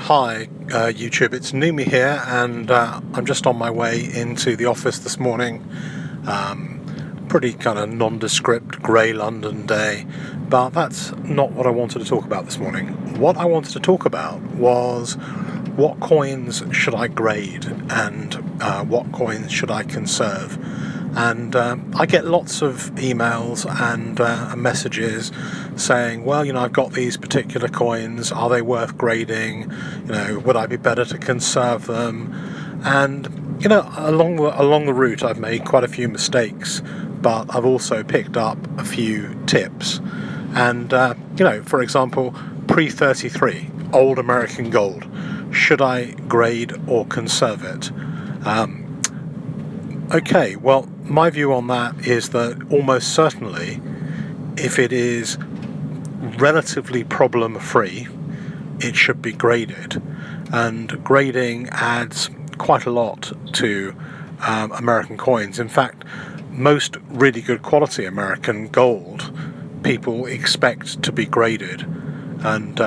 Hi YouTube, it's Numi here, and I'm just on my way into the office this morning. Pretty kind of nondescript grey London day, but that's not what I wanted to talk about this morning. What I wanted to talk about was what coins should I grade and what coins should I conserve. And I get lots of emails and messages saying, well, I've got these particular coins, are they worth grading? Would I be better to conserve them? And, along the route I've made quite a few mistakes, but I've also picked up a few tips. And, for example, pre-33, old American gold, should I grade or conserve it? Okay, well, my view on that is that almost certainly, if it is relatively problem-free, it should be graded. And grading adds quite a lot to American coins. In fact, most really good quality American gold people expect to be graded. And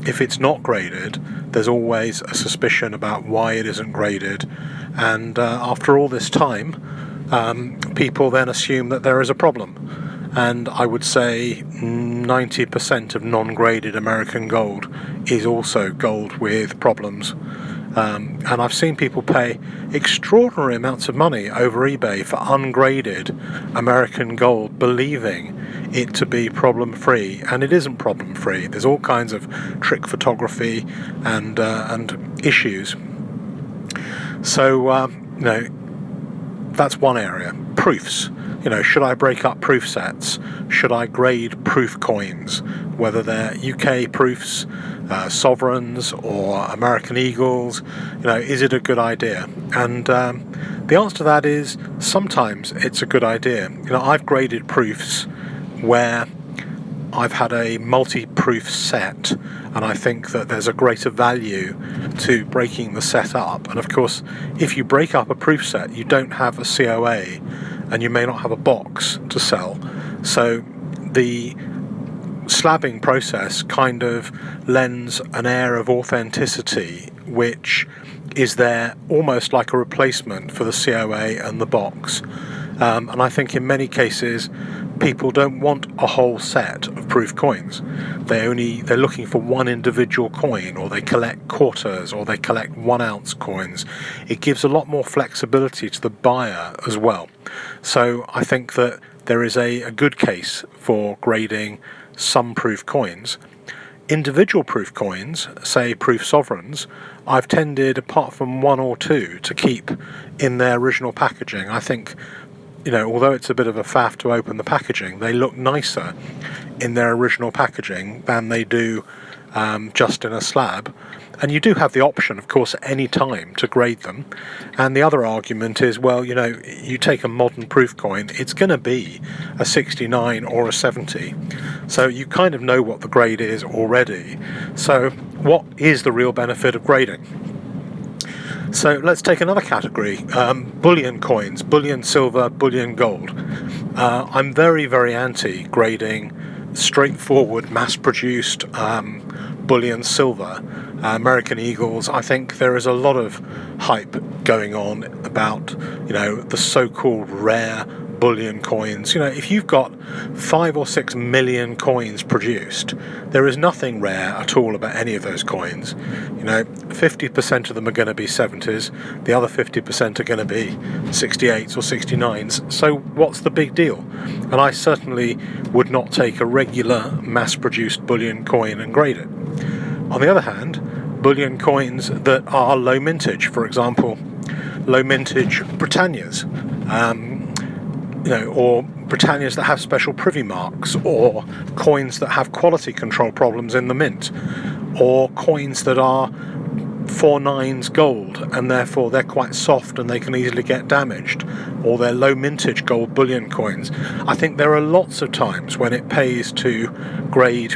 if it's not graded, there's always a suspicion about why it isn't graded. And after all this time, people then assume that there is a problem. And I would say 90% of non-graded American gold is also gold with problems. And I've seen people pay extraordinary amounts of money over eBay for ungraded American gold, believing it to be problem-free, and it isn't problem-free. There's all kinds of trick photography and issues. So, that's one area. Proofs. Should I break up proof sets? Should I grade proof coins? Whether they're UK proofs, sovereigns, or American eagles, is it a good idea? And the answer to that is sometimes it's a good idea. I've graded proofs where I've had a multi-proof set, and I think that there's a greater value to breaking the set up. And of course, if you break up a proof set, you don't have a COA, and you may not have a box to sell. So the slabbing process kind of lends an air of authenticity, which is there almost like a replacement for the COA and the box. And I think in many cases, people don't want a whole set of proof coins. They're looking for one individual coin, or they collect quarters, or they collect 1 ounce coins. It gives a lot more flexibility to the buyer as well. So I think that there is a good case for grading some proof coins. Individual proof coins, say proof sovereigns, I've tended, apart from 1 or 2, to keep in their original packaging. I think, although it's a bit of a faff to open the packaging, they look nicer in their original packaging than they do just in a slab. And you do have the option, of course, at any time to grade them. And the other argument is, well, you take a modern proof coin, it's going to be a 69 or a 70. So you kind of know what the grade is already. So what is the real benefit of grading? So let's take another category, bullion coins, bullion silver, bullion gold. I'm very, very anti-grading straightforward, mass-produced bullion silver, American eagles. I think there is a lot of hype going on about, the so-called rare bullion coins. If you've got 5 or 6 million coins produced, there is nothing rare at all about any of those coins. 50% of them are going to be 70s, the other 50% are going to be 68s or 69s. So what's the big deal? And I certainly would not take a regular mass-produced bullion coin and grade it. On the other hand, bullion coins that are low mintage, for example, low mintage Britannias, or Britannias that have special privy marks, or coins that have quality control problems in the mint, or coins that are 4 nines gold and therefore they're quite soft and they can easily get damaged, or they're low mintage gold bullion coins. I think there are lots of times when it pays to grade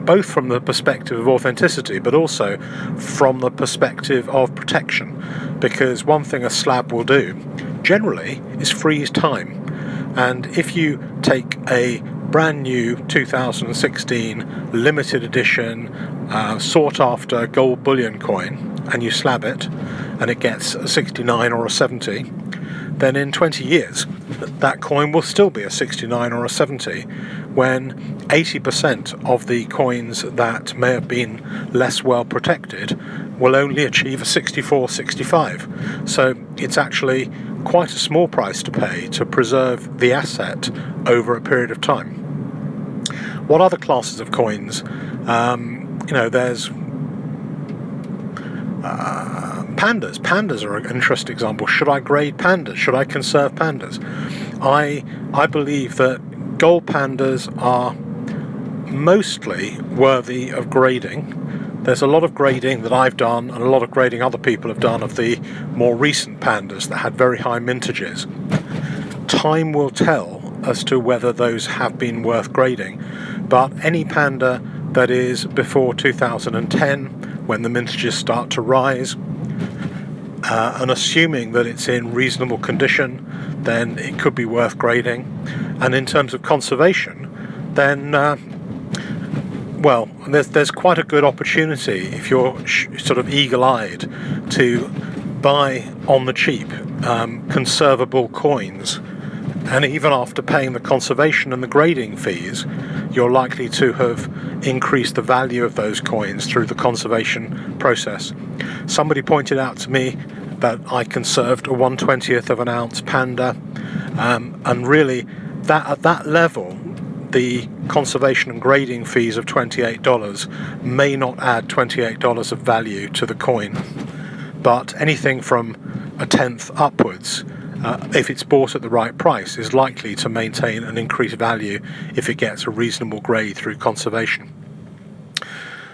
both from the perspective of authenticity, but also from the perspective of protection. Because one thing a slab will do, generally, is freeze time. And if you take a brand new 2016 limited edition sought after gold bullion coin, and you slab it and it gets a 69 or a 70, then in 20 years that coin will still be a 69 or a 70, when 80% of the coins that may have been less well protected will only achieve a 64, 65. So it's actually quite a small price to pay to preserve the asset over a period of time. What other classes of coins? There's pandas. Pandas are an interesting example. Should I grade pandas? Should I conserve pandas? I believe that gold pandas are mostly worthy of grading. There's a lot of grading that I've done and a lot of grading other people have done of the more recent pandas that had very high mintages. Time will tell as to whether those have been worth grading, but any panda that is before 2010, when the mintages start to rise, and assuming that it's in reasonable condition, then it could be worth grading. And in terms of conservation, then there's quite a good opportunity if you're sort of eagle-eyed to buy on the cheap conservable coins, and even after paying the conservation and the grading fees, you're likely to have increased the value of those coins through the conservation process. Somebody pointed out to me that I conserved a 1/20th of an ounce panda, and really that at that level the conservation and grading fees of $28 may not add $28 of value to the coin, but anything from a tenth upwards, if it's bought at the right price, is likely to maintain an increased value if it gets a reasonable grade through conservation.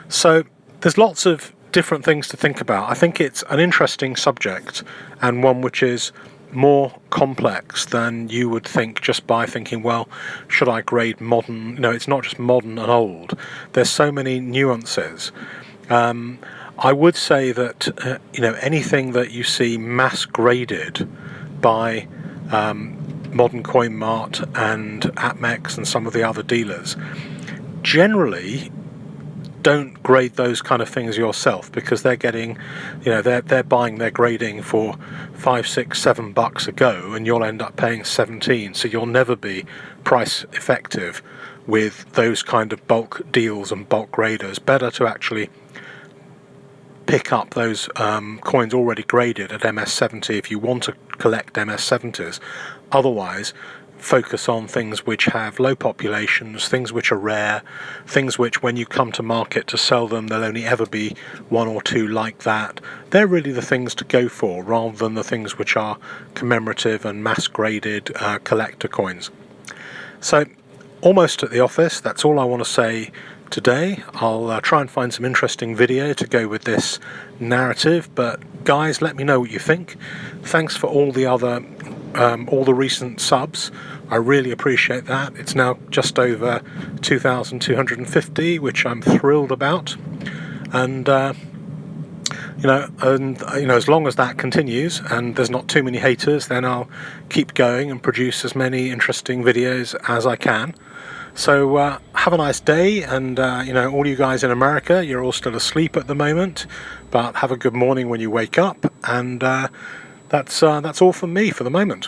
So there's lots of different things to think about. I think it's an interesting subject, and one which is more complex than you would think just by thinking, well, should I grade modern? No, it's not just modern and old. There's so many nuances. I would say that anything that you see mass graded by Modern Coin Mart and APMEX and some of the other dealers, generally don't grade those kind of things yourself, because they're getting, they're buying their grading for $5, $6, $7 a go, and you'll end up paying 17. So you'll never be price effective with those kind of bulk deals and bulk graders. Better to actually pick up those coins already graded at MS70 if you want to collect MS70s. Otherwise, focus on things which have low populations, things which are rare, things which when you come to market to sell them, there'll only ever be one or two like that. They're really the things to go for, rather than the things which are commemorative and mass graded collector coins. So almost at the office. That's all I want to say today. I'll try and find some interesting video to go with this narrative, but guys, let me know what you think. Thanks for all the recent subs. I really appreciate that. It's now just over 2,250, which I'm thrilled about, and as long as that continues and there's not too many haters, then I'll keep going and produce as many interesting videos as I can. So have a nice day, and all you guys in America, you're all still asleep at the moment, but have a good morning when you wake up, and that's all from me for the moment.